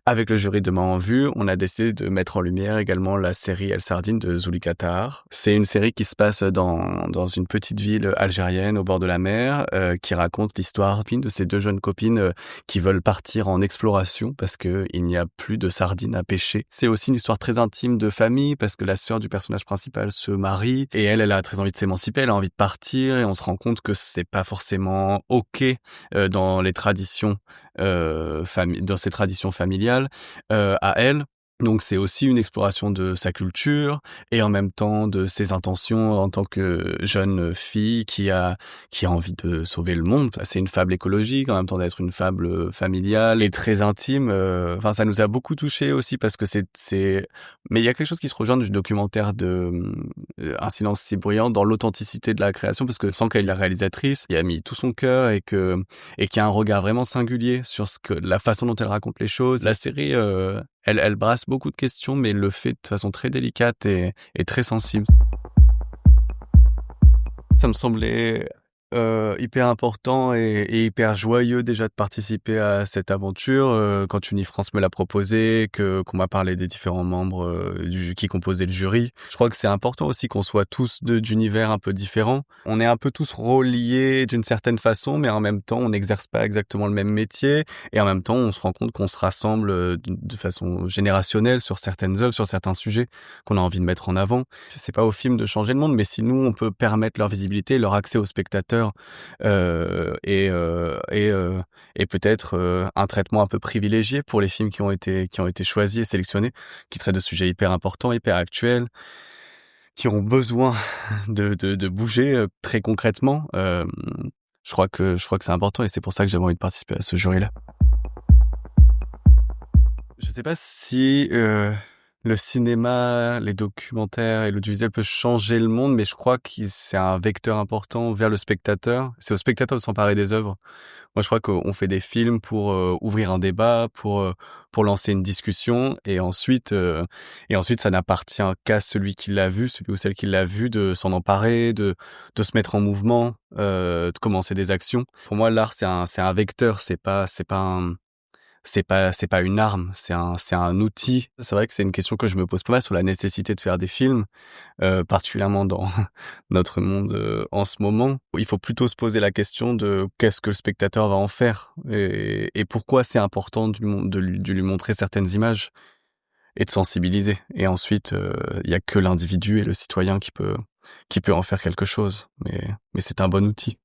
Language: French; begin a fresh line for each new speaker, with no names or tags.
Avec le jury de Main en Vue, on a décidé de mettre en lumière également la série El Sardine de Zulika Tahar. C'est une série qui se passe dans une petite ville algérienne au bord de la mer, qui raconte l'histoire de ces 2 jeunes copines, qui veulent partir en exploration parce que il n'y a plus de sardines à pêcher. C'est aussi une histoire très intime de famille parce que la sœur du personnage principal se marie et elle a très envie de s'émanciper, elle a envie de partir et on se rend compte que c'est pas forcément OK, dans les traditions, dans ses traditions familiales, à elle. Donc c'est aussi une exploration de sa culture et en même temps de ses intentions en tant que jeune fille qui a envie de sauver le monde. C'est une fable écologique en même temps d'être une fable, familiale et très intime, enfin ça nous a beaucoup touchés aussi parce que c'est mais il y a quelque chose qui se rejoint du documentaire de, Un silence si bruyant dans l'authenticité de la création parce que sans qu'elle la réalisatrice, y a mis tout son cœur et qui a un regard vraiment singulier sur la façon dont elle raconte les choses. La série, elle brasse beaucoup de questions, mais le fait de façon très délicate et très sensible. Ça me semblait, hyper important et hyper joyeux déjà de participer à cette aventure, quand Unifrance me l'a proposé, qu'on m'a parlé des différents membres, qui composaient le jury. Je crois que c'est important aussi qu'on soit tous d'univers un peu différents. On est un peu tous reliés d'une certaine façon, mais en même temps, on n'exerce pas exactement le même métier et en même temps, on se rend compte qu'on se rassemble, de façon générationnelle sur certaines œuvres, sur certains sujets qu'on a envie de mettre en avant. C'est pas au film de changer le monde, mais si nous, on peut permettre leur visibilité, leur accès aux spectateurs, et peut-être, un traitement un peu privilégié pour les films qui ont été choisis et sélectionnés, qui traitent de sujets hyper importants, hyper actuels, qui ont besoin de bouger, très concrètement. Je crois que c'est important et c'est pour ça que j'avais envie de participer à ce jury-là. Je sais pas si, le cinéma, les documentaires et l'audiovisuel peut changer le monde, mais je crois que c'est un vecteur important vers le spectateur. C'est au spectateur de s'emparer des œuvres. Moi, je crois qu'on fait des films pour, ouvrir un débat, pour lancer une discussion et ensuite ça n'appartient qu'à celui qui l'a vu, celui ou celle qui l'a vu de s'en emparer, de se mettre en mouvement, de commencer des actions. Pour moi, l'art, c'est un vecteur, c'est pas une arme, c'est un outil. C'est vrai que c'est une question que je me pose pas mal sur la nécessité de faire des films, particulièrement dans notre monde, en ce moment. Il faut plutôt se poser la question de qu'est-ce que le spectateur va en faire et pourquoi c'est important de lui montrer certaines images et de sensibiliser. Et ensuite, il y a que l'individu et le citoyen qui peut en faire quelque chose. Mais c'est un bon outil.